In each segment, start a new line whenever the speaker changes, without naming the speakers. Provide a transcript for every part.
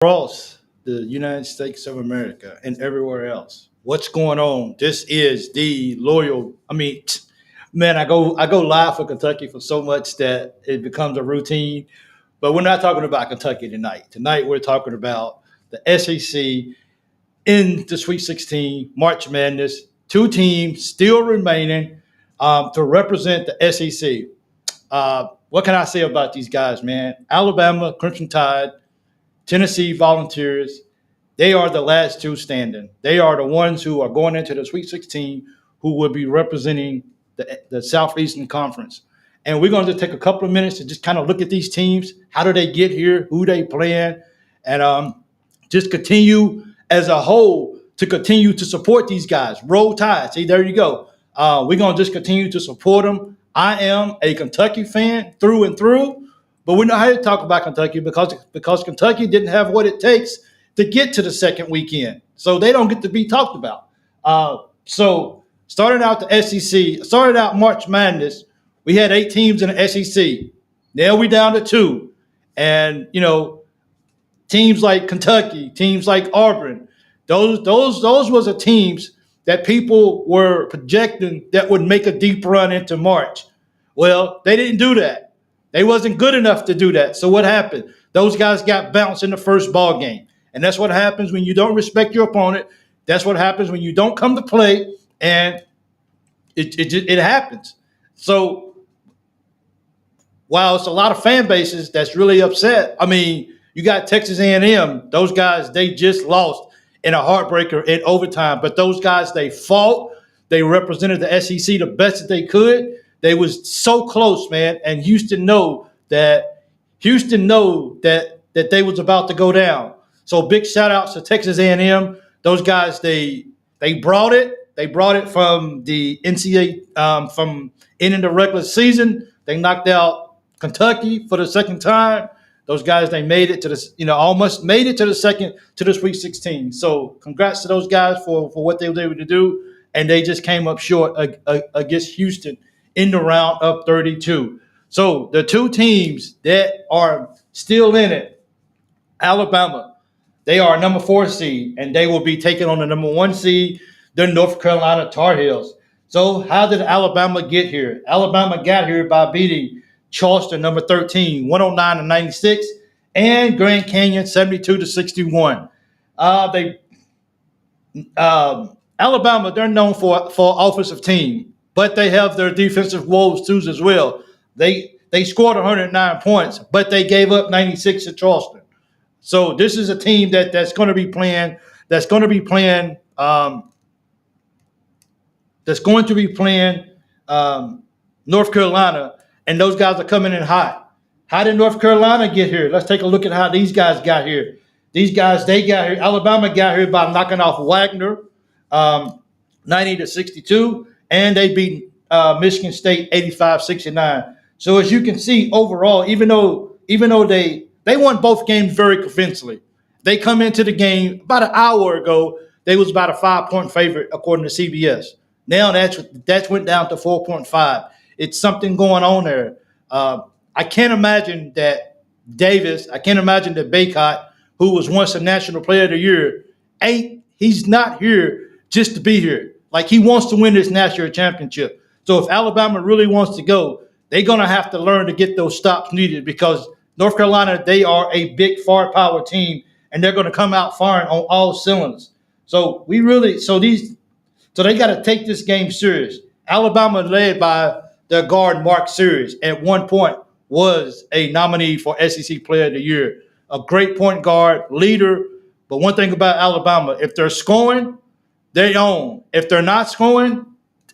across the United States of America and everywhere else. What's going on? This is the loyal. Man, I go live for Kentucky for so much that it becomes a routine. But we're not talking about Kentucky tonight. Tonight we're talking about the SEC in the Sweet 16 March Madness. Two teams still remaining to represent the SEC. What can I say about these guys, man? Alabama Crimson Tide, Tennessee Volunteers, they are the last two standing. They are the ones who are going into the Sweet 16 who will be representing the Southeastern Conference. And we're going to take a couple of minutes to just kind of look at these teams. How do they get here? Who they playing? And just continue as a whole to continue to support these guys. Roll Tide. See, there you go. We're going to just continue to support them. I am a Kentucky fan through and through. But we know how to talk about Kentucky because Kentucky didn't have what it takes to get to the second weekend. So they don't get to be talked about. So starting out the SEC, started out March Madness, we had 8 teams in the SEC. Now we down to 2. And, teams like Kentucky, teams like Auburn, those was the teams that people were projecting that would make a deep run into March. Well, they didn't do that. They wasn't good enough to do that. So what happened? Those guys got bounced in the first ball game. And that's what happens when you don't respect your opponent. That's what happens when you don't come to play, and it happens. So while it's a lot of fan bases that's really upset, you got Texas A&M. Those guys, they just lost in a heartbreaker in overtime. But those guys, they fought. They represented the SEC the best that they could. They was so close, man, and Houston know that they was about to go down. So big shout outs to Texas A&M. Those guys, they brought it. They brought it from the NCAA from ending the regular season. They knocked out Kentucky for the second time. Those guys, they made it to the almost made it to the Sweet 16. So congrats to those guys for what they were able to do, and they just came up short against Houston in the round of 32. So the two teams that are still in it, Alabama, they are number 4 seed, and they will be taking on the number 1 seed, the North Carolina Tar Heels. So how did Alabama get here? Alabama got here by beating Charleston, number 13, 109-96, and Grand Canyon, 72-61. Alabama, they're known for offensive team, but they have their defensive woes too as well. They scored 109 points, but they gave up 96 at Charleston. So this is a team that's going to be playing North Carolina, and those guys are coming in hot. How did North Carolina get here? Let's take a look at how these guys got here. These guys, they got here. Alabama got here by knocking off Wagner, 90-62. And they beat Michigan State 85-69. So as you can see, overall, even though they won both games very convincingly, they come into the game about an hour ago. They was about a 5-point favorite according to CBS. Now that's went down to 4.5. It's something going on there. I can't imagine that Davis. I can't imagine that Baycott, who was once a National Player of the Year, he's not here just to be here. Like, he wants to win this national championship. So if Alabama really wants to go, they're going to have to learn to get those stops needed, because North Carolina, they are a big firepower team, and they're going to come out firing on all cylinders. So they got to take this game serious. Alabama, led by their guard Mark Series, at one point was a nominee for SEC Player of the Year. A great point guard, leader. But one thing about Alabama, if they're scoring, they own. If they're not scoring,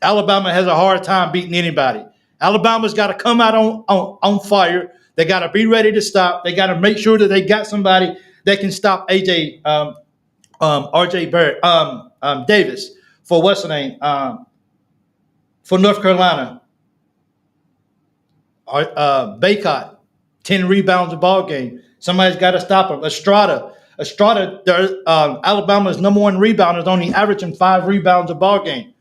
Alabama has a hard time beating anybody. Alabama's got to come out on fire. They got to be ready to stop. They got to make sure that they got somebody that can stop RJ Barrett, Davis for what's the name for North Carolina. Baycott, 10 rebounds a ball game. Somebody's got to stop him. Estrada, Alabama's number 1 rebounder, is only averaging 5 rebounds a ball game.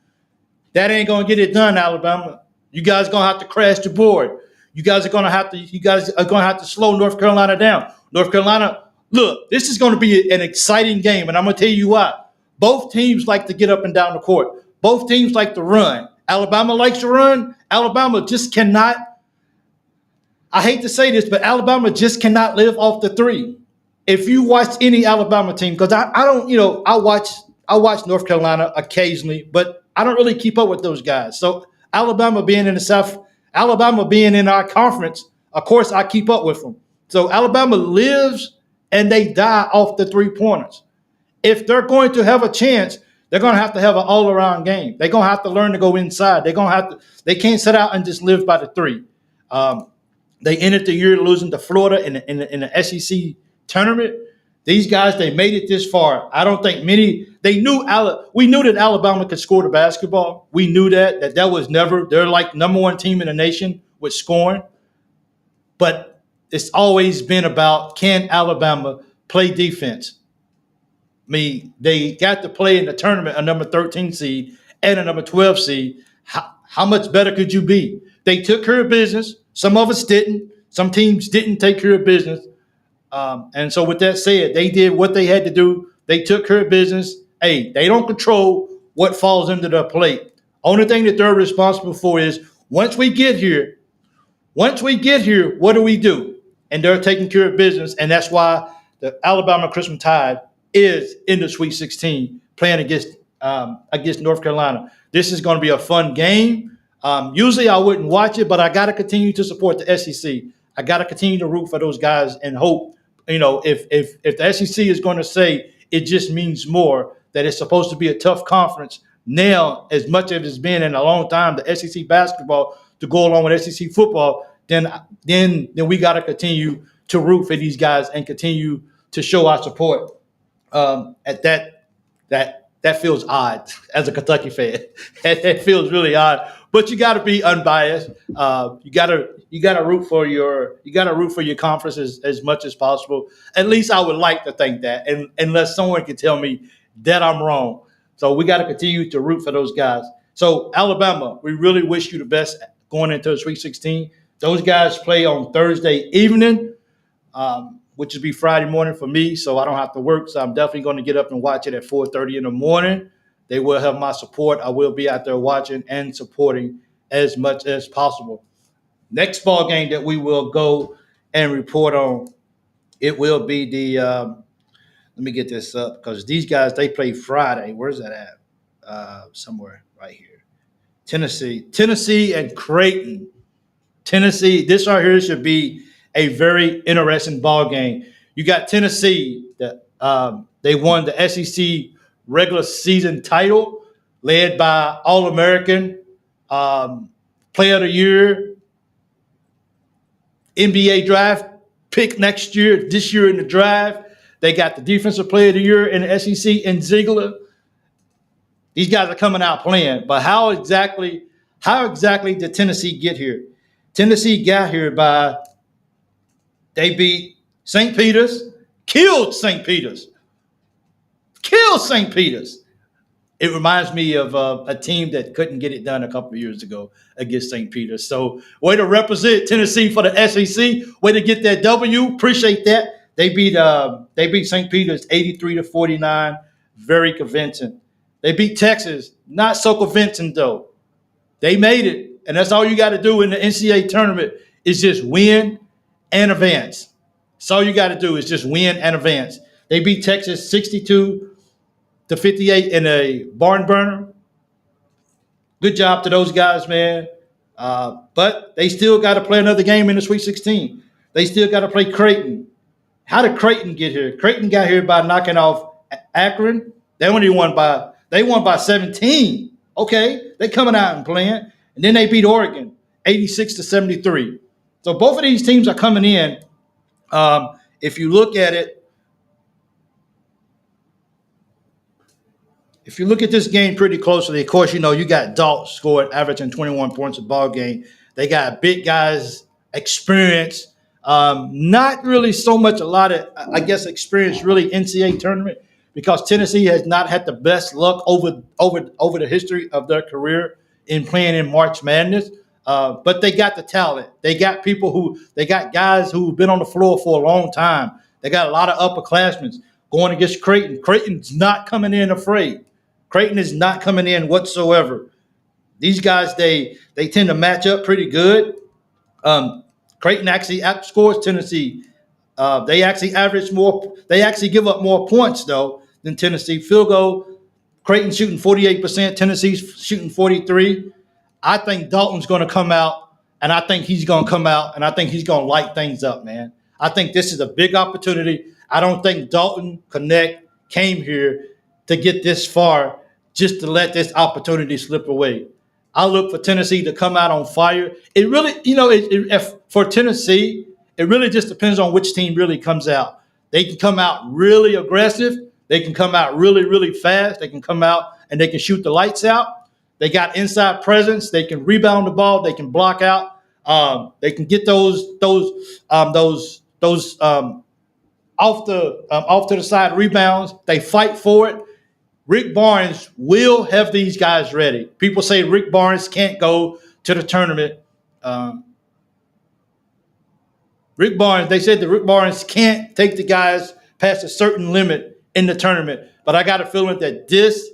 That ain't gonna get it done, Alabama. You guys are gonna have to crash the board. You guys are gonna have to slow North Carolina down. North Carolina, Look, this is going to be an exciting game, and I'm going to tell you why. Both teams like to get up and down the court. Both teams like to run. Alabama likes to run. Alabama just cannot. I hate to say this, but Alabama just cannot live off the three. If you watch any Alabama team, because I don't, I watch North Carolina occasionally, but I don't really keep up with those guys. So Alabama being in the South, Alabama being in our conference, of course I keep up with them. So Alabama lives and they die off the 3-pointers. If they're going to have a chance, they're going to have an all-around game. They're going to have to learn to go inside. They can't sit out and just live by the three. They ended the year losing to Florida in the SEC tournament. These guys, they made it this far. I don't think many. We knew that Alabama could score the basketball. We knew that was never. They're like number one team in the nation with scoring. But it's always been about, can Alabama play defense? I mean, they got to play in the tournament a number 13 seed and a number 12 seed. How much better could you be? They took care of business. Some of us didn't. Some teams didn't take care of business. And so with that said, they did what they had to do. They took care of business. Hey, they don't control what falls into their plate. Only thing that they're responsible for is once we get here, what do we do? And they're taking care of business. And that's why the Alabama Crimson Tide is in the Sweet 16 playing against North Carolina. This is going to be a fun game. Usually I wouldn't watch it, but I got to continue to support the SEC. I got to continue to root for those guys and hope, if the SEC is going to say it just means more, that it's supposed to be a tough conference. Now, as much as it's been in a long time, the SEC basketball to go along with SEC football, then we got to continue to root for these guys and continue to show our support. At that feels odd as a Kentucky fan. That feels really odd. But you got to be unbiased. You got to root for your conference as much as possible. At least I would like to think that, and unless someone can tell me that I'm wrong. So we got to continue to root for those guys. So Alabama, we really wish you the best going into the Sweet 16. Those guys play on Thursday evening, which would be Friday morning for me, so I don't have to work. So I'm definitely going to get up and watch it at 4:30 in the morning. They will have my support. I will be out there watching and supporting as much as possible. Next ball game that we will go and report on, it will be the let me get this up because these guys, they play Friday. Where's that at? Somewhere right here. Tennessee and Creighton. Tennessee, this right here should be a very interesting ball game. You got Tennessee that they won the SEC regular season title, led by All-American, Player of the Year, NBA draft pick this year in the draft. They got the Defensive Player of the Year in the SEC in Ziegler. These guys are coming out playing, but how exactly did Tennessee get here? Tennessee got here by they beat St. Peter's, killed St. Peter's. It reminds me of a team that couldn't get it done a couple of years ago against St. Peter's. So way to represent Tennessee for the SEC. Way to get that W. Appreciate that. They beat St. Peter's 83-49. Very convincing. They beat Texas. Not so convincing though. They made it, and that's all you got to do in the NCAA tournament is just win and advance. That's all you got to do is just win and advance. They beat Texas 62-58 in a barn burner. Good job to those guys, man. But they still got to play another game in the Sweet 16. They still got to play Creighton. How did Creighton get here? Creighton got here by knocking off Akron. They won by 17. Okay, they coming out and playing. And then they beat Oregon 86-73. So both of these teams are coming in. If you look at this game pretty closely, of course, you got Dalt scored, averaging 21 points a ball game. They got big guys, experience. Not really so much a lot of, I guess, experience really NCAA tournament because Tennessee has not had the best luck over the history of their career in playing in March Madness. But they got the talent. They got guys who've been on the floor for a long time. They got a lot of upperclassmen going against Creighton. Creighton's not coming in afraid. Creighton is not coming in whatsoever. These guys, they tend to match up pretty good. Creighton actually outscores Tennessee. They actually average more. They actually give up more points though than Tennessee. Field goal, Creighton shooting 48%. Tennessee's shooting 43%. I think Dalton's going to come out, and I think he's going to come out, and I think he's going to light things up, man. I think this is a big opportunity. I don't think Dalton Connect came here to get this far just to let this opportunity slip away. I look for Tennessee to come out on fire. It really, for Tennessee, it really just depends on which team really comes out. They can come out really aggressive. They can come out really, really fast. They can come out and they can shoot the lights out. They got inside presence. They can rebound the ball. They can block out. They can get those off to the side rebounds. They fight for it. Rick Barnes will have these guys ready. People say Rick Barnes can't go to the tournament. They said that Rick Barnes can't take the guys past a certain limit in the tournament. But I got a feeling that this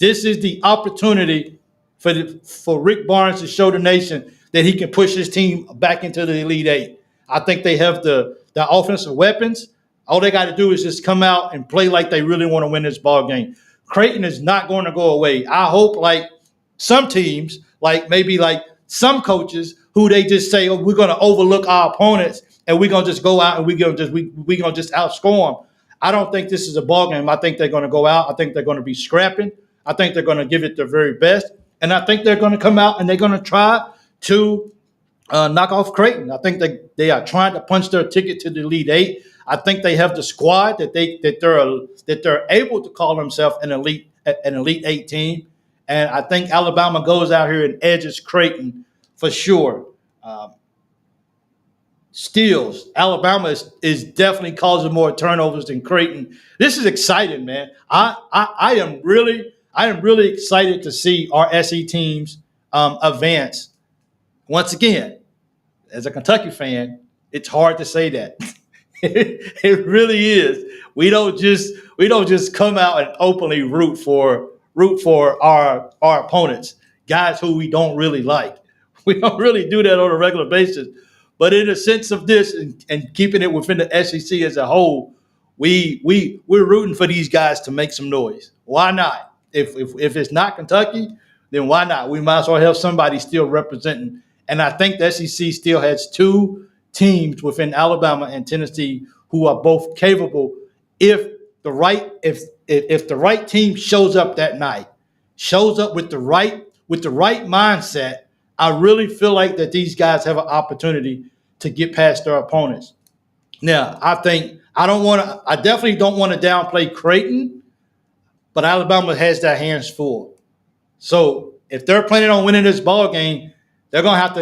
is the opportunity for Rick Barnes to show the nation that he can push his team back into the Elite Eight. I think they have the offensive weapons. All they got to do is just come out and play like they really want to win this ball game. Creighton is not going to go away. I hope like some teams, like maybe like some coaches who they just say, oh, we're going to overlook our opponents and we're going to just go out and we're going to just outscore them. I don't think this is a ball game. I think they're going to go out. I think they're going to be scrapping. I think they're going to give it their very best. And I think they're going to come out and they're going to try to knock off Creighton. I think they are trying to punch their ticket to the Elite Eight. I think they have the squad that they're able to call themselves an Elite Eight team. And I think Alabama goes out here and edges Creighton for sure. Steals. Alabama is definitely causing more turnovers than Creighton. This is exciting, man. I am really excited to see our SE teams advance. Once again, as a Kentucky fan, it's hard to say that. It really is. We don't just come out and openly root for our opponents, guys who we don't really like. We don't really do that on a regular basis. But in a sense of this and keeping it within the SEC as a whole, we're rooting for these guys to make some noise. Why not? If it's not Kentucky, then why not? We might as well have somebody still representing. And I think the SEC still has two teams within Alabama and Tennessee who are both capable if the right team shows up that night, shows up with the right mindset. I really feel like that these guys have an opportunity to get past their opponents. Now, I definitely don't want to downplay Creighton, but Alabama has their hands full. So if they're planning on winning this ball game, they're gonna have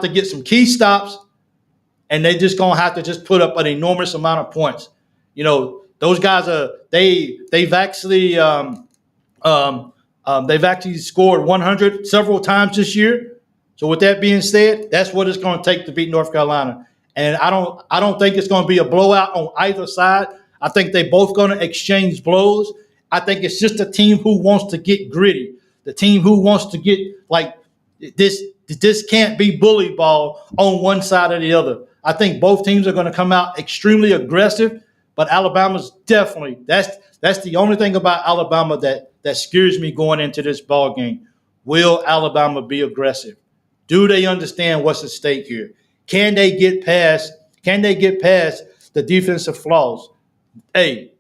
to get some key stops, and they're just gonna have to just put up an enormous amount of points. You know, those guys they've actually scored 100 several times this year. So with that being said, that's what it's going to take to beat North Carolina. And I don't think it's going to be a blowout on either side. I think they both going to exchange blows. I think it's just a team who wants to get gritty. The team who wants to get like this. This can't be bully ball on one side or the other. I think both teams are going to come out extremely aggressive, but Alabama's definitely that's the only thing about Alabama that scares me going into this ball game. Will Alabama be aggressive? Do they understand what's at stake here? Can they get past the defensive flaws? Hey,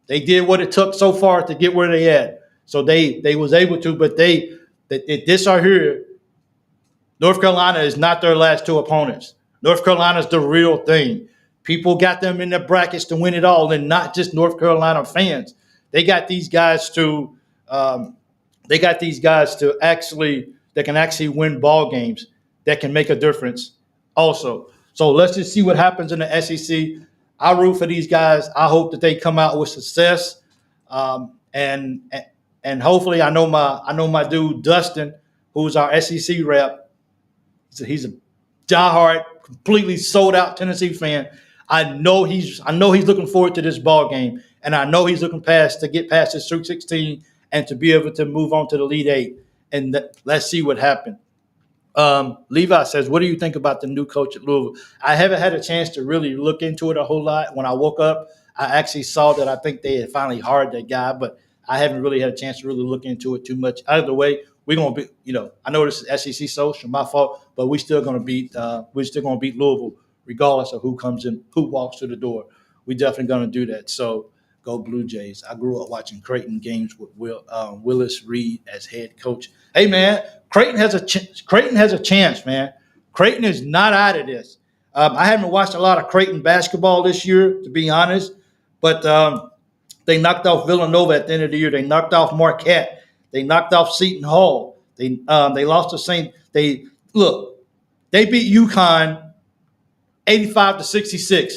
they did what it took so far to get where they at. So they was able to, but this are here. North Carolina is not their last two opponents. North Carolina is the real thing. People got them in their brackets to win it all, and not just North Carolina fans. They got these guys to that can actually win ball games, that can make a difference also. So let's just see what happens in the SEC. I root for these guys. I hope that they come out with success. And hopefully I know my dude Dustin, who's our SEC rep. He's a diehard, completely sold out Tennessee fan. I know he's looking forward to this ball game, and I know he's looking past to get past this Sweet 16 and to be able to move on to the Elite Eight. And let's see what happens. Levi says, "What do you think about the new coach at Louisville?" I haven't had a chance to really look into it a whole lot. When I woke up, I actually saw that I think they had finally hired that guy, but I haven't really had a chance to really look into it too much. Either way, we're gonna be, I know this is SEC social, my fault, but we're still gonna beat Louisville regardless of who comes in, who walks through the door. We're definitely gonna do that. So go Blue Jays. I grew up watching Creighton games with Willis Reed as head coach. Hey man, Creighton has a chance, man. Creighton is not out of this. I haven't watched a lot of Creighton basketball this year, to be honest, but they knocked off Villanova at the end of the year. They knocked off Marquette. They knocked off Seton Hall. They lost to St. They beat UConn 85-66.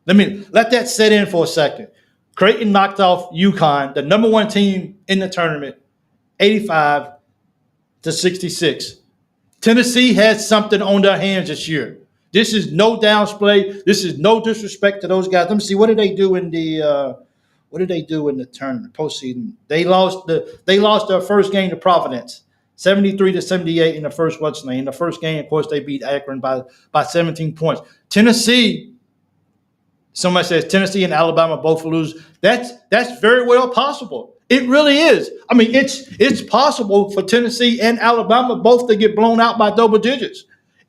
Let that set in for a second. Creighton knocked off UConn, the number one team in the tournament, 85-66. Tennessee has something on their hands this year. This is no downplay. This is no disrespect to those guys. Let me see. What did they do in the tournament postseason? They lost their first game to Providence, 73-78 in the first In the first game, of course, they beat Akron by 17 points. Tennessee. Somebody says Tennessee and Alabama both will lose. That's very well possible. It really is. I mean, it's possible for Tennessee and Alabama both to get blown out by double digits.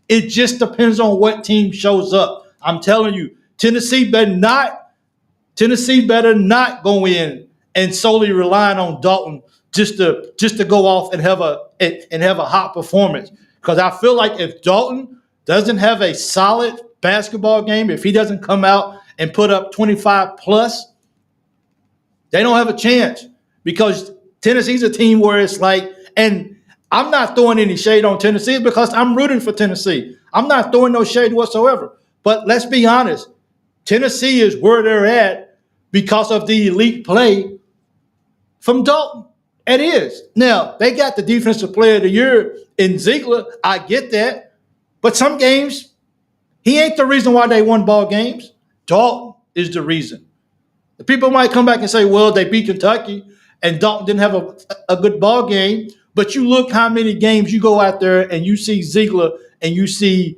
It just depends on what team shows up. I'm telling you, Tennessee better not go in and solely relying on Dalton just to go off and have a hot performance. Because I feel like if Dalton doesn't have a solid basketball game, if he doesn't come out and put up 25 plus, they don't have a chance, because Tennessee's a team where it's like, and I'm not throwing any shade on Tennessee because I'm rooting for Tennessee. I'm not throwing no shade whatsoever. But let's be honest, Tennessee is where they're at because of the elite play from Dalton. It is. Now, they got the defensive player of the year in Ziegler. I get that. But some games, he ain't the reason why they won ball games. Dalton is the reason. The people might come back and say, well, they beat Kentucky and Dalton didn't have a good ball game. But you look how many games you go out there and you see Ziegler and you see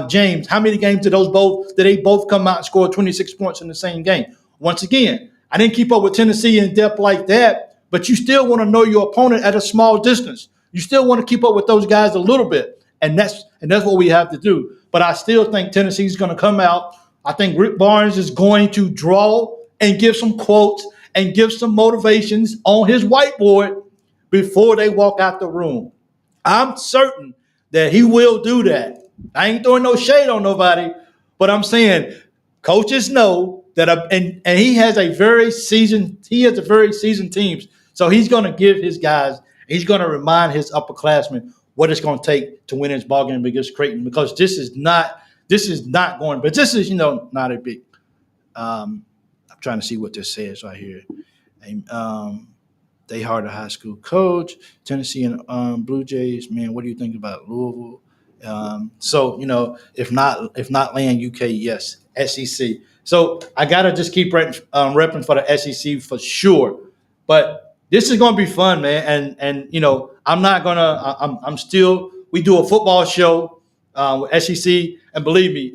James. How many games did they both come out and score 26 points in the same game? Once again, I didn't keep up with Tennessee in depth like that, but you still want to know your opponent at a small distance. You still want to keep up with those guys a little bit. And that's what we have to do. But I still think Tennessee's going to come out. I think Rick Barnes is going to draw and give some quotes and give some motivations on his whiteboard before they walk out the room. I'm certain that he will do that. I ain't throwing no shade on nobody, but I'm saying coaches know that, and he has a very seasoned teams. So he's going to give his guys, he's going to remind his upperclassmen what it's going to take to win his ball game against Creighton, because this is not going, but this is, not a big, I'm trying to see what this says right here. They hired a high school coach, Tennessee and Blue Jays. Man, what do you think about Louisville? So, if not land UK, yes, SEC. So I gotta just keep repping for the SEC for sure. But this is gonna be fun, man. And I'm not gonna. I'm still. We do a football show with SEC, and believe me,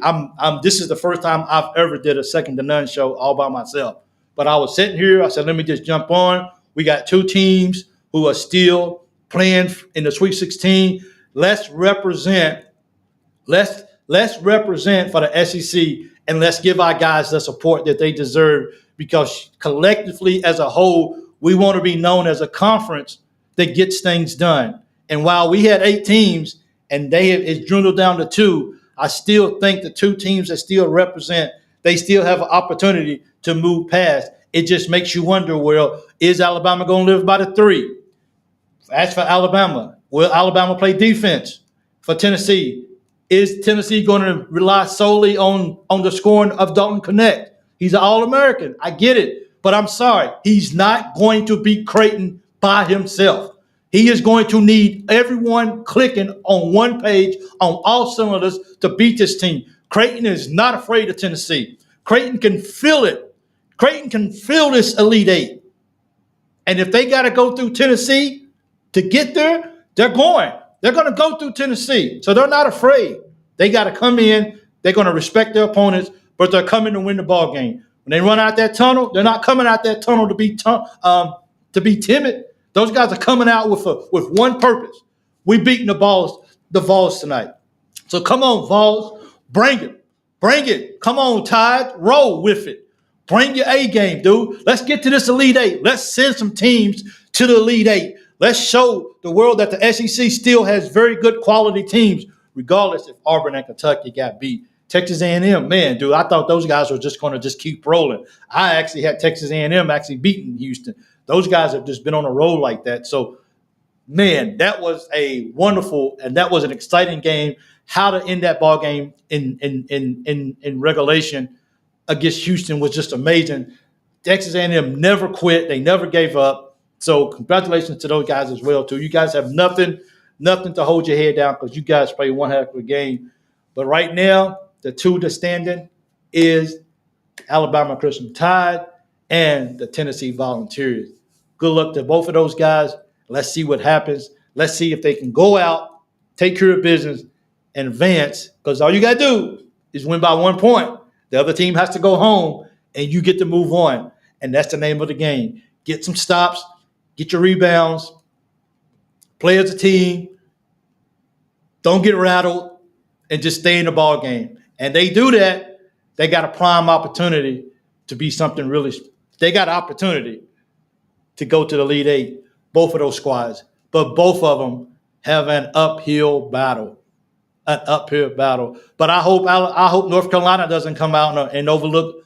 This is the first time I've ever did a second to none show all by myself. But I was sitting here. I said, let me just jump on. We got two teams who are still playing in the Sweet 16. Let's represent for the SEC, and let's give our guys the support that they deserve, because collectively as a whole, we want to be known as a conference that gets things done. And while we had 8 teams and it's dwindled down to 2, I still think the 2 teams that still represent, they still have an opportunity to move past. It just makes you wonder, well, is Alabama going to live by the 3? As for Alabama, will Alabama play defense? For Tennessee, is Tennessee going to rely solely on the scoring of Dalton Connect? He's an All-American. I get it. But I'm sorry. He's not going to beat Creighton by himself. He is going to need everyone clicking on one page on all cylinders to beat this team. Creighton is not afraid of Tennessee. Creighton can feel it. Creighton can feel this Elite Eight. And if they got to go through Tennessee to get there, they're going. They're going to go through Tennessee. So they're not afraid. They got to come in. They're going to respect their opponents, but they're coming to win the ball game. When they run out that tunnel, they're not coming out that tunnel to be timid. Those guys are coming out with one purpose. We beating the Vols tonight. So come on, Vols. Bring it. Bring it. Come on, Tide. Roll with it. Bring your A game, dude. Let's get to this Elite Eight. Let's send some teams to the Elite Eight. Let's show the world that the SEC still has very good quality teams, regardless if Auburn and Kentucky got beat. Texas A&M, man, dude, I thought those guys were just going to just keep rolling. I actually had Texas A&M actually beating Houston. Those guys have just been on a roll like that. So, man, that was a wonderful and that was an exciting game. How to end that ball game in regulation against Houston was just amazing. Texas A&M never quit. They never gave up. So congratulations to those guys as well, too. You guys have nothing to hold your head down because you guys played one heck of a game. But right now, the two that's standing is Alabama Crimson Tide and the Tennessee Volunteers. Good luck to both of those guys. Let's see what happens. Let's see if they can go out, take care of business, and advance. Because all you got to do is win by 1 point. The other team has to go home, and you get to move on. And that's the name of the game. Get some stops, get your rebounds, play as a team, don't get rattled, and just stay in the ball game. And they do that, they got a prime opportunity to be something really – they got an opportunity to go to the Elite Eight, both of those squads. But both of them have an uphill battle. But I hope North Carolina doesn't come out and overlook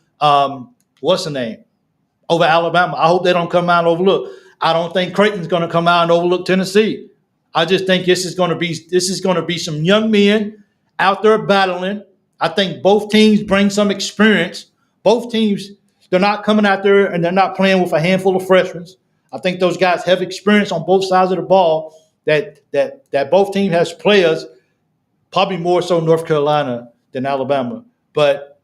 what's the name over Alabama. I hope they don't come out and overlook. I don't think Creighton's going to come out and overlook Tennessee. I just think this is going to be some young men out there battling. I think both teams bring some experience. Both teams, they're not coming out there and they're not playing with a handful of freshmen. I think those guys have experience on both sides of the ball. That both teams has players. Probably more so North Carolina than Alabama. But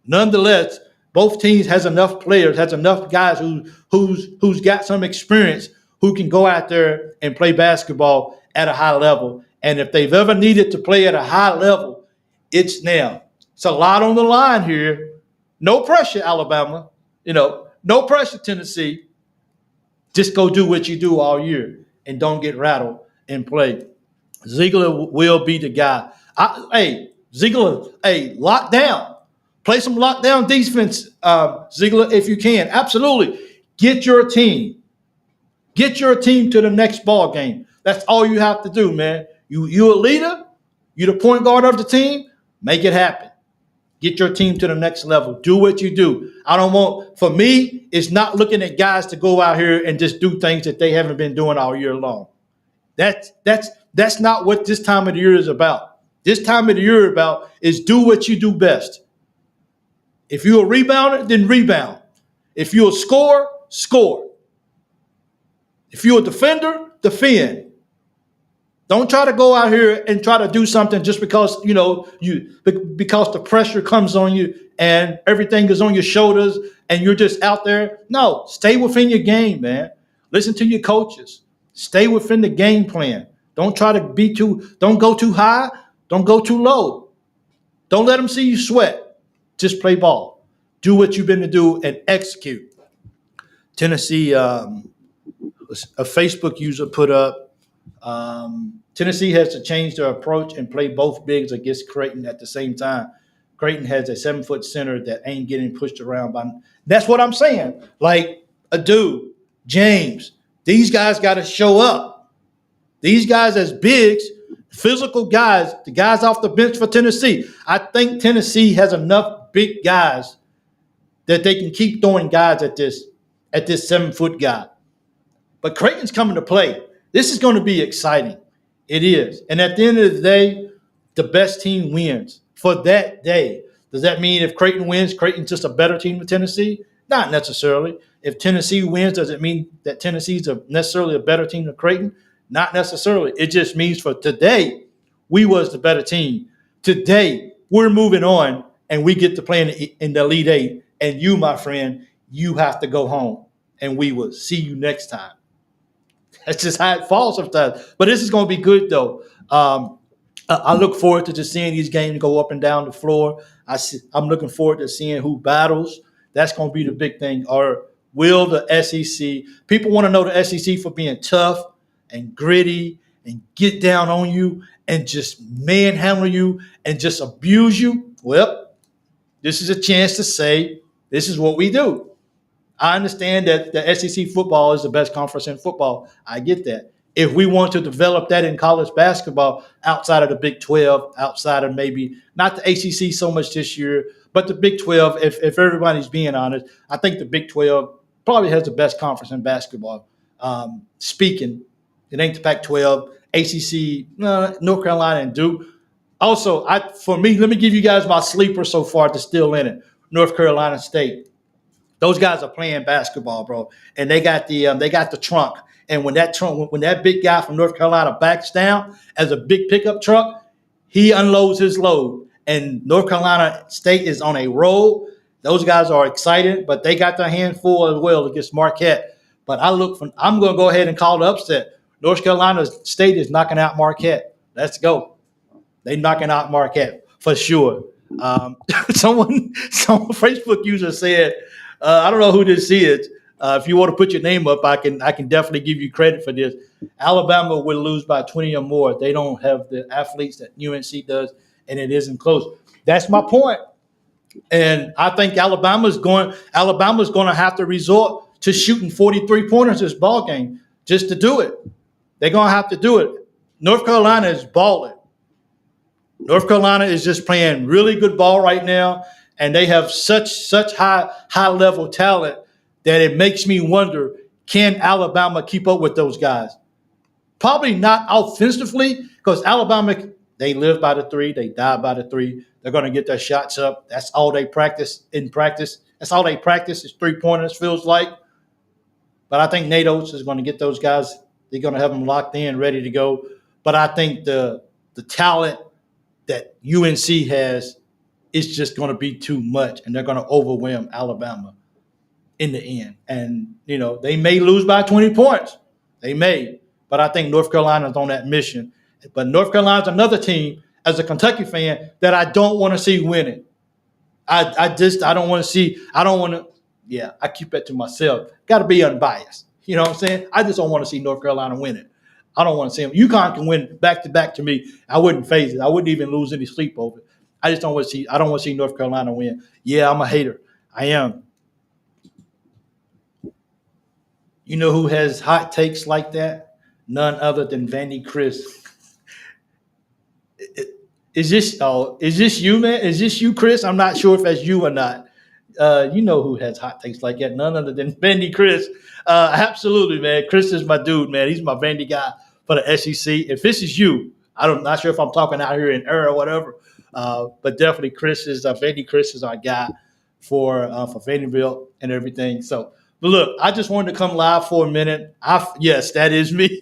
nonetheless, both teams has enough players, has enough guys who's got some experience who can go out there and play basketball at a high level. And if they've ever needed to play at a high level, it's now. It's a lot on the line here. No pressure, Alabama. No pressure, Tennessee. Just go do what you do all year and don't get rattled and play. Ziegler will be the guy. Ziegler, lock down. Play some lockdown defense, Ziegler, if you can. Absolutely. Get your team to the next ball game. That's all you have to do, man. You a leader. You're the point guard of the team. Make it happen. Get your team to the next level. Do what you do. For me, it's not looking at guys to go out here and just do things that they haven't been doing all year long. That's not what this time of the year is about. This time of the year is do what you do best. If you're a rebounder, then rebound. If you're a scorer, score. If you're a defender, defend. Don't try to go out here and try to do something just because, because the pressure comes on you and everything is on your shoulders and you're just out there. No, stay within your game, man. Listen to your coaches. Stay within the game plan. Don't try to don't go too high. Don't go too low. Don't let them see you sweat. Just play ball. Do what you've been to do and execute. Tennessee, a Facebook user put up, Tennessee has to change their approach and play both bigs against Creighton at the same time. Creighton has a 7-foot center that ain't getting pushed around by. That's what I'm saying. Like a dude, James, these guys got to show up. These guys as bigs, physical guys, the guys off the bench for Tennessee. I think Tennessee has enough big guys that they can keep throwing guys at this 7-foot guy. But Creighton's coming to play. This is going to be exciting. It is. And at the end of the day, the best team wins for that day. Does that mean if Creighton wins, Creighton's just a better team than Tennessee? Not necessarily. If Tennessee wins, does it mean that Tennessee's necessarily a better team than Creighton? Not necessarily. It just means for today, we was the better team. Today, we're moving on, and we get to play in the Elite Eight. And you, my friend, you have to go home, and we will see you next time. That's just how it falls sometimes. But this is going to be good, though. I look forward to just seeing these games go up and down the floor. I'm looking forward to seeing who battles. That's going to be the big thing. Or will the SEC? People want to know the SEC for being tough and gritty and get down on you and just manhandle you and just abuse you. Well, this is a chance to say this is what we do. I understand that the SEC football is the best conference in football. I get that. If we want to develop that in college basketball outside of the Big 12, outside of maybe not the ACC so much this year, but the Big 12, if everybody's being honest, I think the Big 12 probably has the best conference in basketball. Speaking, it ain't the Pac 12, ACC, North Carolina, and Duke. Also, for me, let me give you guys my sleeper so far that's still in it. North Carolina State. Those guys are playing basketball, bro, and they got the trunk. And when that big guy from North Carolina backs down as a big pickup truck, he unloads his load. And North Carolina State is on a roll. Those guys are excited, but they got their hand full as well against Marquette. But I'm going to go ahead and call the upset. North Carolina State is knocking out Marquette. Let's go. They knocking out Marquette for sure. Someone Facebook user said, I don't know who this is. If you want to put your name up, I can definitely give you credit for this. Alabama will lose by 20 or more. They don't have the athletes that UNC does, and it isn't close. That's my point. And I think Alabama's going to have to resort to shooting 43 pointers this ball game just to do it. They're going to have to do it. North Carolina is balling. North Carolina is just playing really good ball right now, and they have such high level talent that it makes me wonder, can Alabama keep up with those guys? Probably not offensively, because Alabama, they live by the three, they die by the three. They're going to get their shots up. That's all they practice in practice. That's all they practice is three-pointers, feels like. But I think Nate Oates is going to get those guys. They're going to have them locked in, ready to go. But I think the talent that UNC has is just going to be too much, and they're going to overwhelm Alabama in the end. And, they may lose by 20 points. They may. But I think North Carolina's on that mission. But North Carolina's another team, as a Kentucky fan, that I don't want to see winning. I keep that to myself. Got to be unbiased. You know what I'm saying? I just don't want to see North Carolina winning. I don't want to see them. UConn can win back-to-back to me. I wouldn't phase it. I wouldn't even lose any sleep over it. I don't want to see North Carolina win. Yeah, I'm a hater. I am. You know who has hot takes like that? None other than Vandy Chris. Is this you, man? Is this you, Chris? I'm not sure if that's you or not. You know who has hot takes like that? None other than Vandy Chris. Absolutely, man. Chris is my dude, man. He's my Vandy guy for the SEC. If this is you, I'm not sure if I'm talking out here in error or whatever, but definitely Vandy Chris is our guy for Vanderbilt and everything. So, but look, I just wanted to come live for a minute. Yes, that is me.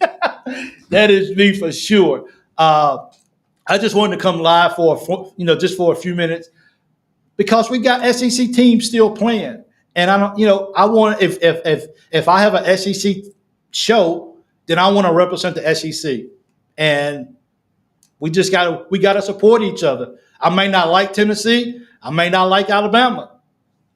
That is me for sure. I just wanted to come live just for a few minutes because we got SEC teams still playing, and I want if I have an SEC show, then I want to represent the SEC, and we gotta support each other. I may not like Tennessee, I may not like Alabama,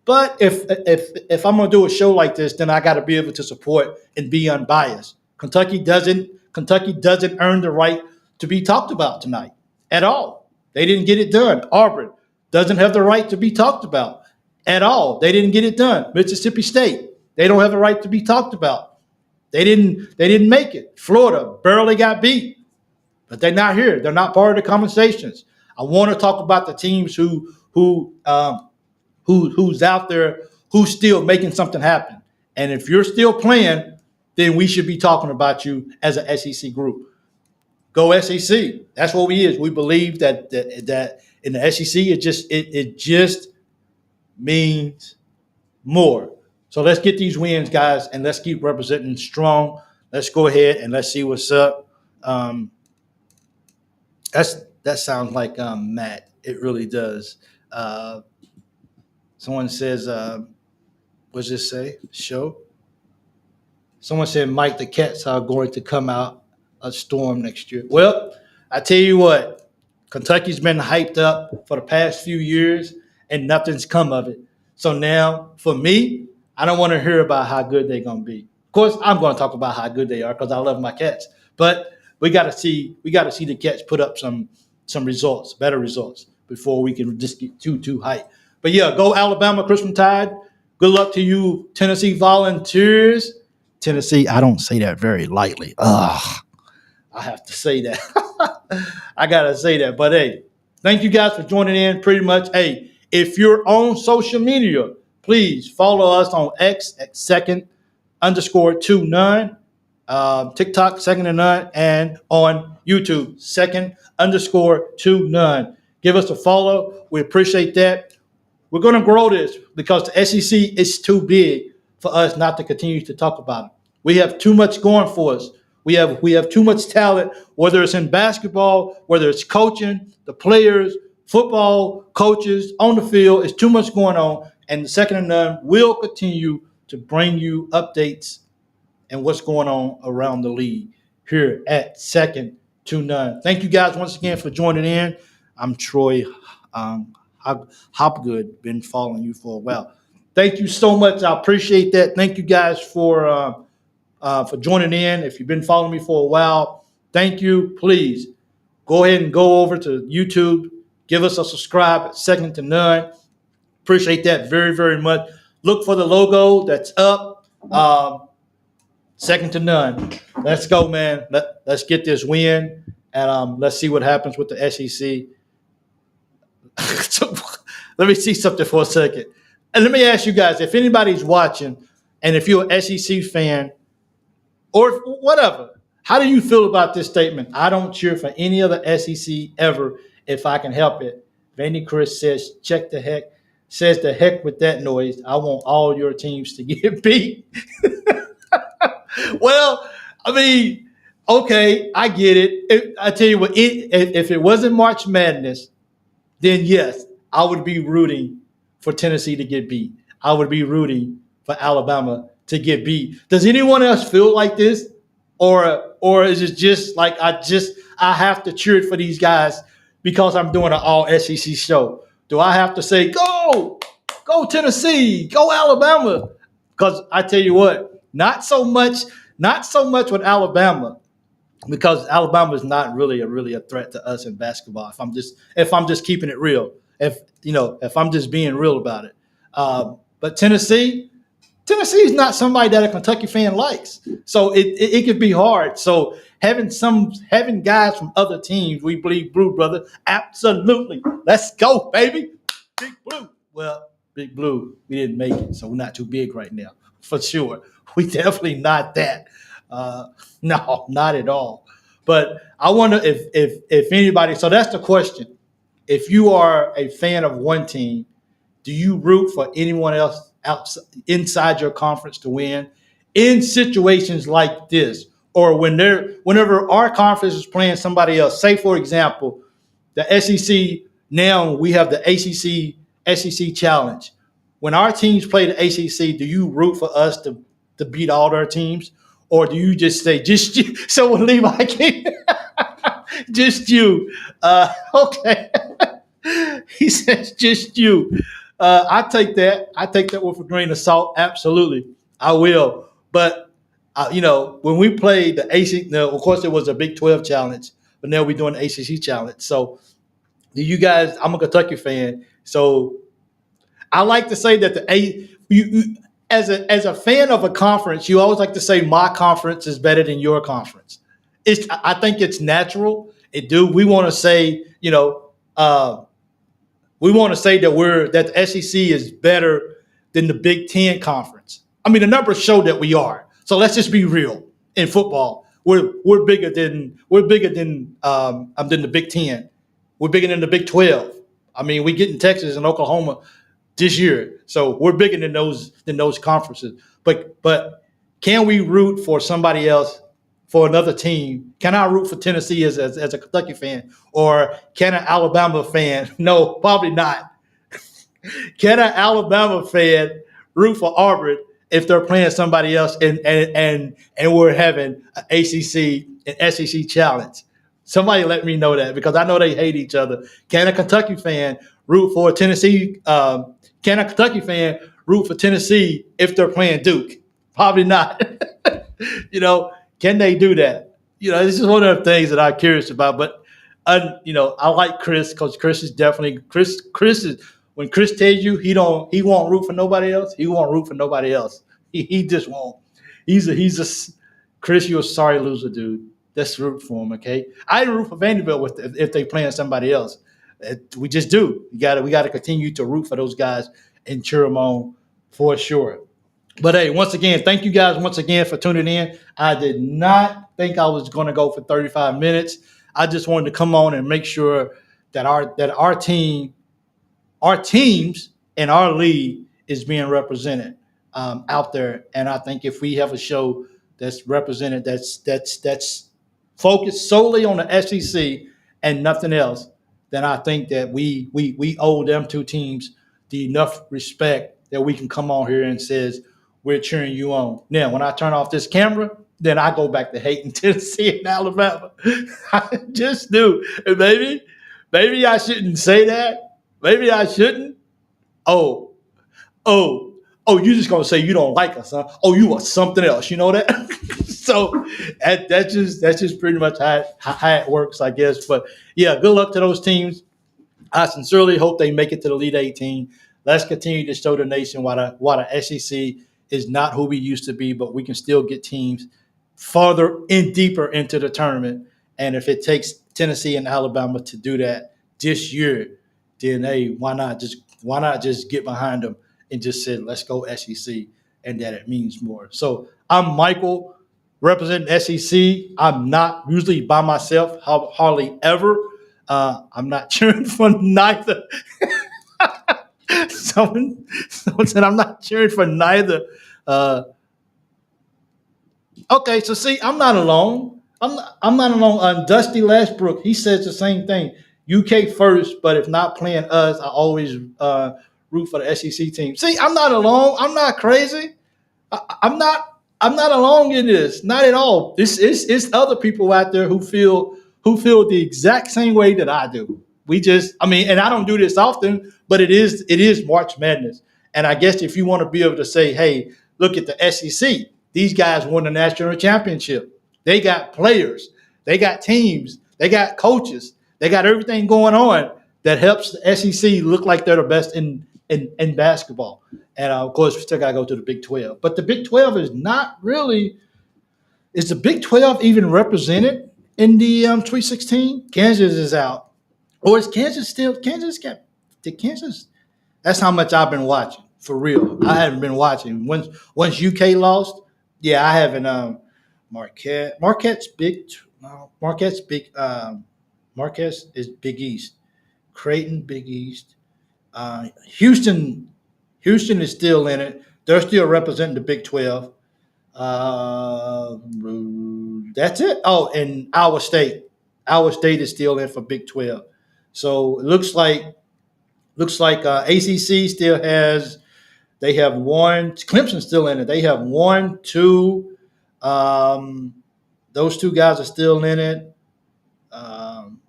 but if I'm gonna do a show like this, then I got to be able to support and be unbiased. Kentucky doesn't earn the right to be talked about tonight at all. They didn't get it done. Auburn doesn't have the right to be talked about at all. They didn't get it done. Mississippi State, they don't have the right to be talked about. They didn't make it. Florida barely got beat, but they're not here. They're not part of the conversations. I want to talk about the teams who's out there, who's still making something happen. And if you're still playing, then we should be talking about you as an SEC group. Go SEC. That's what we is. We believe that in the SEC, it just means more. So let's get these wins, guys, and let's keep representing strong. Let's go ahead and let's see what's up. That sounds like Matt. It really does. Uh, Someone says, what's this say? Show. Someone said, Mike, the Cats are going to come out a storm next year. Well, I tell you what, Kentucky's been hyped up for the past few years, and nothing's come of it. So now, for me, I don't want to hear about how good they're going to be. Of course, I'm going to talk about how good they are because I love my Cats. But we got to see the Cats put up some results, better results, before we can just get too hyped. But yeah, go Alabama Christmas Tide. Good luck to you, Tennessee Volunteers. Tennessee, I don't say that very lightly. Ugh, I have to say that. I gotta say that. But hey, thank you guys for joining in. Pretty much, hey, if you're on social media, please follow us on X at second_to none, TikTok second to none, and on YouTube second_to none. Give us a follow. We appreciate that. We're going to grow this because the SEC is too big for us not to continue to talk about it. We have too much going for us. We have too much talent, whether it's in basketball, whether it's coaching, the players, football, coaches on the field. It's too much going on. And the second to none will continue to bring you updates and what's going on around the league here at second to none. Thank you guys once again for joining in. I'm Troy Hopgood, been following you for a while. Thank you so much. I appreciate that. Thank you guys for joining in. If you've been following me for a while, thank you. Please go ahead and go over to YouTube. Give us a subscribe at second to none. Appreciate that very, very much. Look for the logo that's up. Second to none. Let's go, man. Let's get this win, and let's see what happens with the SEC. So, let me see something for a second. And let me ask you guys, if anybody's watching, and if you're an SEC fan, or whatever, how do you feel about this statement? I don't cheer for any other SEC ever if I can help it. Vandy Chris says, says the heck with that noise. I want all your teams to get beat. Well, I mean, okay, I get it. I tell you what, if it wasn't March Madness, then yes, I would be rooting for Tennessee to get beat. I would be rooting for Alabama to get beat. Does anyone else feel like this? Or is it just like I have to cheer for these guys because I'm doing an all SEC show? Do I have to say, go Tennessee, go Alabama? Because I tell you what, not so much with Alabama, because Alabama is not really a threat to us in basketball. If I'm just keeping it real, if I'm just being real about it. But Tennessee is not somebody that a Kentucky fan likes, so it could be hard. So having guys from other teams, we believe Blue brother, absolutely. Let's go, baby, Big Blue. Well, Big Blue, we didn't make it, so we're not too big right now, for sure. We definitely not that. No, not at all. But I wonder if anybody. So that's the question. If you are a fan of one team, do you root for anyone else inside your conference to win in situations like this, or whenever our conference is playing somebody else? Say, for example, the SEC. Now we have the ACC SEC Challenge. When our teams play the ACC, do you root for us to beat all their teams? Or do you just say, just you? So when Levi came, just you. Okay. He says, just you. I take that. I take that with a grain of salt. Absolutely. I will. But, when we played the ACC, now, of course, it was a Big 12 challenge, but now we're doing the ACC challenge. So do you guys, I'm a Kentucky fan. So I like to say that as a fan of a conference, you always like to say my conference is better than your conference. I think it's natural. We want to say, we want to say that the SEC is better than the Big Ten conference. I mean, the numbers show that we are. So let's just be real. In football, we're bigger than the Big Ten. We're bigger than the Big 12. I mean, we get in Texas and Oklahoma this year, so we're bigger than those conferences. But can we root for somebody else for another team? Can I root for Tennessee as a Kentucky fan? Or can an Alabama fan? No, probably not. Can an Alabama fan root for Auburn if they're playing somebody else and we're having an ACC and SEC challenge? Somebody let me know that because I know they hate each other. Can a Kentucky fan root for Tennessee? Can a Kentucky fan root for Tennessee if they're playing Duke? Probably not. Can they do that? This is one of the things that I'm curious about. But I like Chris because Chris is definitely Chris. Chris is when Chris tells you he won't root for nobody else. He won't root for nobody else. He just won't. He's a Chris. You're a sorry loser, dude. Let's root for him, okay? I root for Vanderbilt if they playing somebody else. We just do. We got to continue to root for those guys and cheer them on for sure. But hey, once again, thank you guys once again for tuning in. I did not think I was going to go for 35 minutes. I just wanted to come on and make sure that our teams and our league is being represented out there. And I think if we have a show that's represented, that's focused solely on the SEC and nothing else, then I think that we owe them two teams the enough respect that we can come on here and says we're cheering you on. Now, when I turn off this camera, then I go back to hating Tennessee and Alabama. I just do. And maybe I shouldn't say that. Maybe I shouldn't. Oh, oh, you just gonna say you don't like us, huh? Oh, you want something else. You know that? So that's just pretty much how it works, I guess. But yeah, good luck to those teams. I sincerely hope they make it to the Elite 18. Let's continue to show the nation why the SEC is not who we used to be, but we can still get teams farther and deeper into the tournament. And if it takes Tennessee and Alabama to do that this year, then hey, why not just get behind them and just say let's go SEC, and that it means more. So I'm Michael, representing SEC. I'm not usually by myself, hardly ever. I'm not cheering for neither. Someone said I'm not cheering for neither. Okay, so see, I'm not alone. I'm not alone. Dusty Lashbrook, he says the same thing. UK first, but if not playing us, I always root for the SEC team. See, I'm not alone. I'm not crazy. I'm not alone in this. Not at all. It's other people out there who feel the exact same way that I do. And I don't do this often, but it is March Madness. And I guess if you want to be able to say, hey, look at the SEC. These guys won the national championship. They got players. They got teams. They got coaches. They got everything going on that helps the SEC look like they're the best in basketball. And, of course, we still got to go to the Big 12. But the Big 12 is not really – is the Big 12 even represented in the Sweet 16? Kansas is out. Or is Kansas still – did Kansas – that's how much I've been watching, for real. I haven't been watching. Once UK lost, yeah, I haven't Marquette's big – no, Marquette's big Marquette is Big East. Creighton, Big East. Houston is still in it. They're still representing the Big 12. That's it. Oh, and Iowa State. Iowa State is still in for Big 12. So it looks like ACC still has. They have one. Clemson's still in it. They have 1, 2. Those two guys are still in it.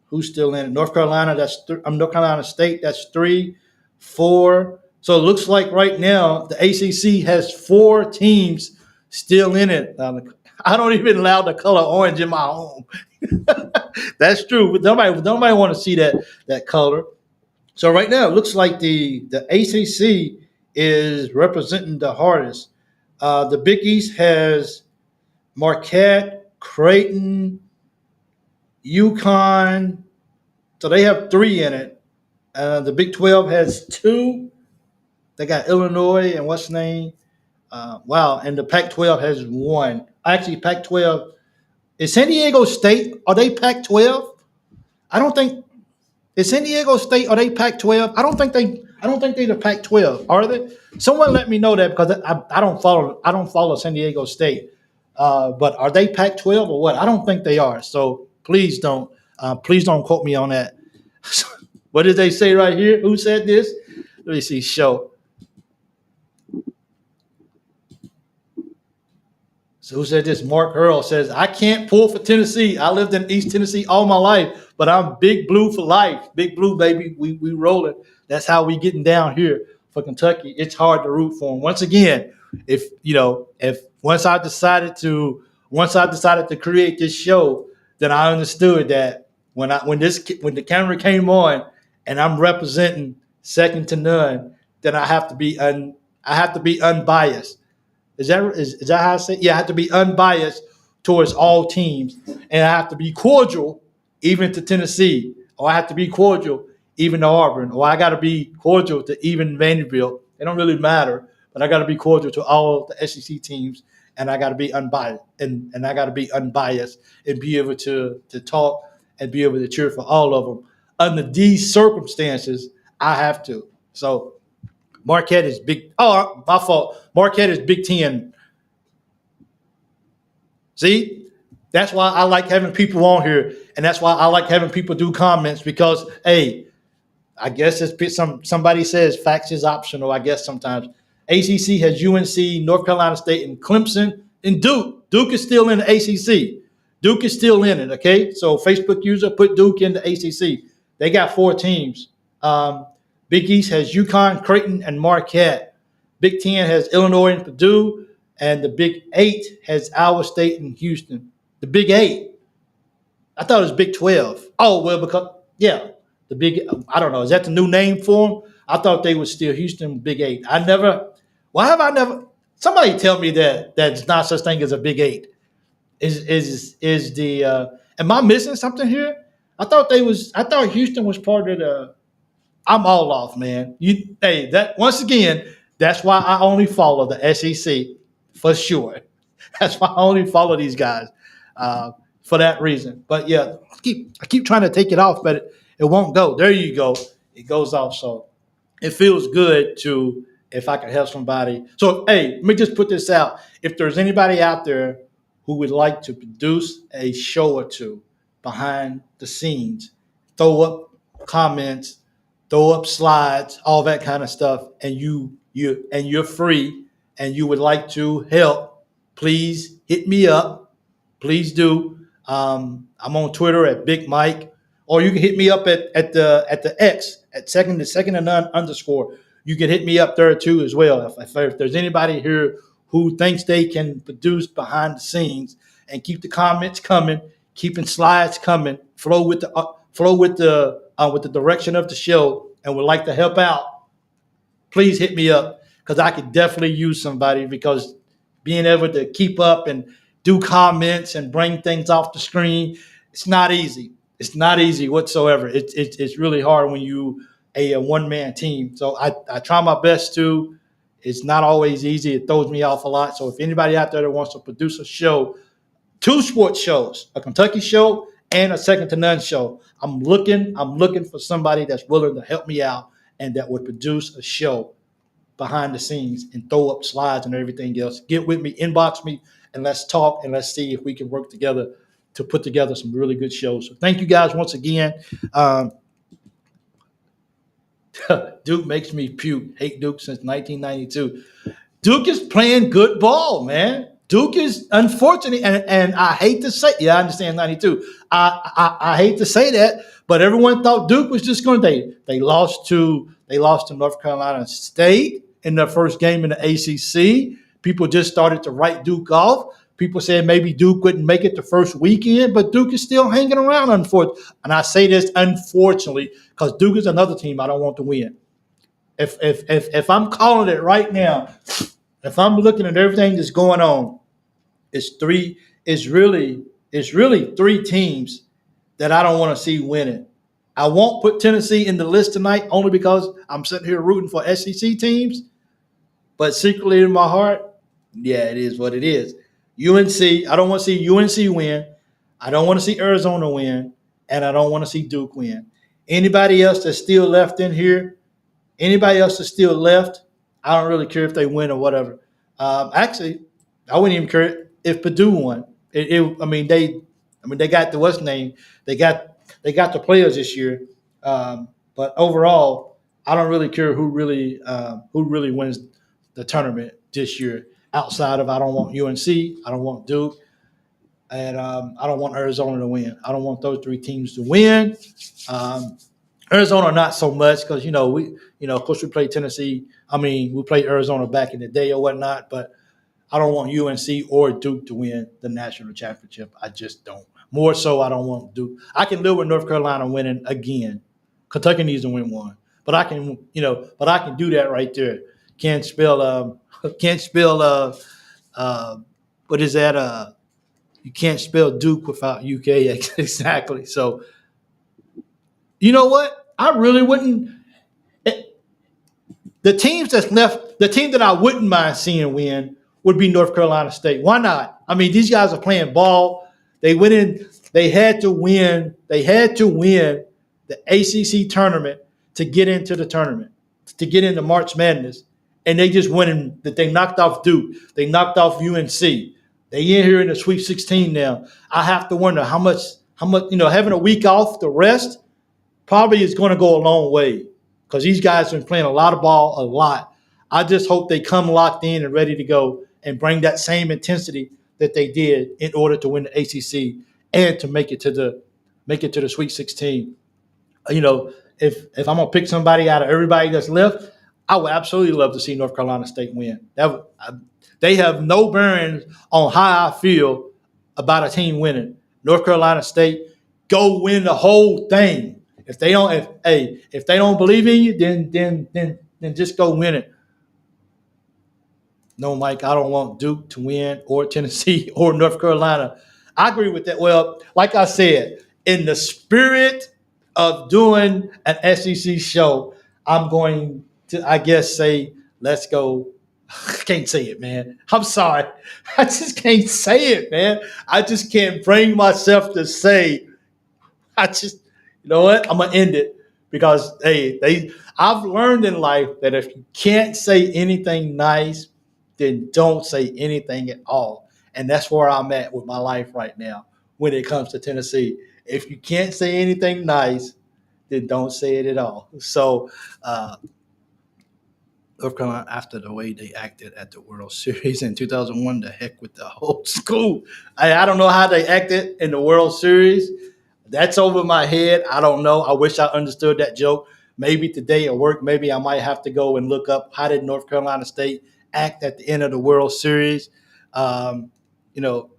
Who's still in it? North Carolina. North Carolina State. That's 3, 4. So it looks like right now the ACC has 4 teams still in it. I don't even allow the color orange in my home. That's true, but nobody want to see that color. So right now it looks like the ACC is representing the hardest. The Big East has Marquette, Creighton, UConn. So they have 3 in it. The Big 12 has 2. They got Illinois and what's the name? Wow. And the Pac-12 has 1. Actually, Pac-12 is San Diego State. Are they Pac-12? I don't think. Is San Diego State? Are they Pac-12? I don't think they're the Pac-12. Are they? Someone let me know that because I don't follow San Diego State. But are they Pac-12 or what? I don't think they are. So please don't quote me on that. What did they say right here? Who said this? Let me see. Show. So who said this? Mark Earl says, I can't pull for Tennessee. I lived in East Tennessee all my life, but I'm Big Blue for life. Big Blue, baby. We rolling. That's how we getting down here for Kentucky. It's hard to root for them. Once again, if once I decided to create this show, then I understood that when the camera came on and I'm representing second to none, then I have to be unbiased. Is that how I say it? Yeah, I have to be unbiased towards all teams, and I have to be cordial even to Tennessee, or I have to be cordial even to Auburn, or I got to be cordial to even Vanderbilt. It don't really matter, but I got to be cordial to all the SEC teams, and I got to be unbiased, and I got to be unbiased and be able to talk and be able to cheer for all of them. Under these circumstances, I have to. So Marquette is big. Oh, my fault. Marquette is Big Ten. See, that's why I like having people on here, and that's why I like having people do comments because, hey, I guess somebody says facts is optional. I guess sometimes ACC has UNC, North Carolina State, and Clemson, and Duke. Duke is still in the ACC. Duke is still in it. Okay, so Facebook user put Duke in the ACC. They got 4 teams. Big East has UConn, Creighton, and Marquette. Big Ten has Illinois and Purdue, and the Big 8 has Iowa State and Houston. The Big 8. I thought it was Big 12. Oh, well, because, yeah, the Big, I don't know. Is that the new name for them? I thought they were still Houston Big 8. Why have I never, somebody tell me that there's not such thing as a Big 8. Am I missing something here? I thought Houston was part of the, I'm all off, man. That once again, that's why I only follow the SEC for sure. That's why I only follow these guys for that reason. But yeah, I keep trying to take it off, but it won't go. There you go. It goes off. So it feels good to if I can help somebody. So hey, let me just put this out. If there's anybody out there who would like to produce a show or two behind the scenes, throw up comments, throw up slides, all that kind of stuff, and you're free and you would like to help, please hit me up. Please do. I'm on Twitter at Big Mike, or you can hit me up at the X at second to none _ You can hit me up there too as well. If there's anybody here who thinks they can produce behind the scenes and keep the comments coming, keeping slides coming, flow with the direction of the show, and would like to help out, please hit me up because I could definitely use somebody because being able to keep up and do comments and bring things off the screen, it's not easy. It's not easy whatsoever. It's really hard when you a one-man team. So I try my best to. It's not always easy. It throws me off a lot. So if anybody out there that wants to produce a show, 2 sports shows, a Kentucky show and a second to none show, I'm looking for somebody that's willing to help me out and that would produce a show behind the scenes and throw up slides and everything else. Get with me, inbox me, and let's talk and let's see if we can work together to put together some really good shows. So thank you guys once again. Duke makes me puke. Hate Duke since 1992. Duke is playing good ball, man. Duke is unfortunate, and I hate to say, yeah, I understand 92. I hate to say that, but everyone thought Duke was just going to. They lost to North Carolina State in their first game in the ACC. People just started to write Duke off. People said maybe Duke wouldn't make it the first weekend, but Duke is still hanging around, unfortunately. And I say this unfortunately because Duke is another team I don't want to win. If I'm calling it right now, if I'm looking at everything that's going on, it's really 3 teams that I don't want to see winning. I won't put Tennessee in the list tonight only because I'm sitting here rooting for SEC teams, but secretly in my heart, yeah, it is what it is. UNC, I don't want to see UNC win. I don't want to see Arizona win, and I don't want to see Duke win. Anybody else that's still left in here, anybody else that's still left, I don't really care if they win or whatever. Actually, I wouldn't even care. if Purdue won. They got the what's name. They got the players this year. But overall, I don't really care who really wins the tournament this year. Outside of I don't want UNC, I don't want Duke, and I don't want Arizona to win. I don't want those three teams to win. Um, Arizona not so much because of course we played Tennessee. We played Arizona back in the day or whatnot, but I don't want UNC or Duke to win the national championship. I just don't. More so, I don't want Duke. I can live with North Carolina winning again. Kentucky needs to win one, but I can do that right there. Can't spell. Can't spell. What is that? You can't spell Duke without UK exactly. So you know what? I really wouldn't. The teams that's left, the team that I wouldn't mind seeing win would be North Carolina State. Why not? These guys are playing ball. They went in. They had to win. They had to win the ACC tournament to get into the tournament, to get into March Madness, and they just went in. That they knocked off Duke. They knocked off UNC. They in here in the Sweet 16 now. I have to wonder how much. Having a week off, the rest probably is going to go a long way because these guys have been playing a lot of ball, a lot. I just hope they come locked in and ready to go and bring that same intensity that they did in order to win the ACC and to make it to the Sweet 16. If I'm gonna pick somebody out of everybody that's left, I would absolutely love to see North Carolina State win. They have no bearing on how I feel about a team winning. North Carolina State, go win the whole thing. If they don't believe in you, then just go win it. No, Mike, I don't want Duke to win or Tennessee or North Carolina. I agree with that. Well, like I said, in the spirit of doing an SEC show, I'm going to, I guess, say, let's go. I can't say it, man. I'm sorry. I just can't say it, man. I just can't bring myself to say, you know what? I'm going to end it because, I've learned in life that if you can't say anything nice, then don't say anything at all. And that's where I'm at with my life right now when it comes to Tennessee. If you can't say anything nice, then don't say it at all. So, North Carolina, after the way they acted at the World Series in 2001, the heck with the whole school. I don't know how they acted in the World Series. That's over my head. I don't know. I wish I understood that joke. Maybe today at work, maybe I might have to go and look up how did North Carolina State act at the end of the World Series. Um, you know,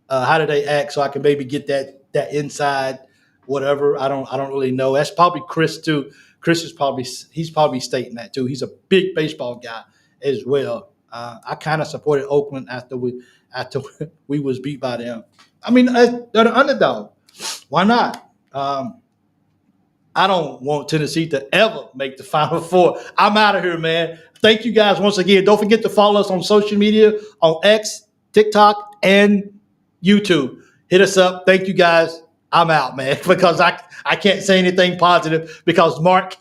how did they act so I can maybe get that inside whatever. I don't really know. That's probably Chris too. He's probably stating that too. He's a big baseball guy as well. I kind of supported Oakland after we was beat by them. They're the underdog. Why not? I don't want Tennessee to ever make the Final Four. I'm out of here, man. Thank you guys once again. Don't forget to follow us on social media on X, TikTok, and YouTube. Hit us up. Thank you guys. I'm out, man, because I can't say anything positive because Mark,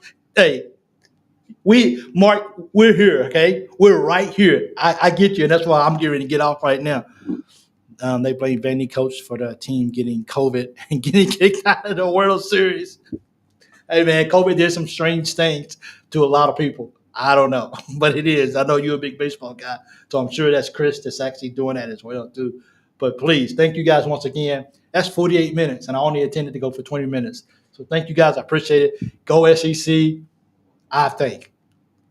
we're here, okay? We're right here. I get you, and that's why I'm getting to get off right now. They played Vandy coach for the team getting COVID and getting kicked out of the World Series. Hey, man, COVID did some strange things to a lot of people. I don't know, but it is. I know you're a big baseball guy, so I'm sure that's Chris that's actually doing that as well, too. But please, thank you guys once again. That's 48 minutes, and I only intended to go for 20 minutes. So thank you guys. I appreciate it. Go SEC, I think.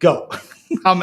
Go. I'm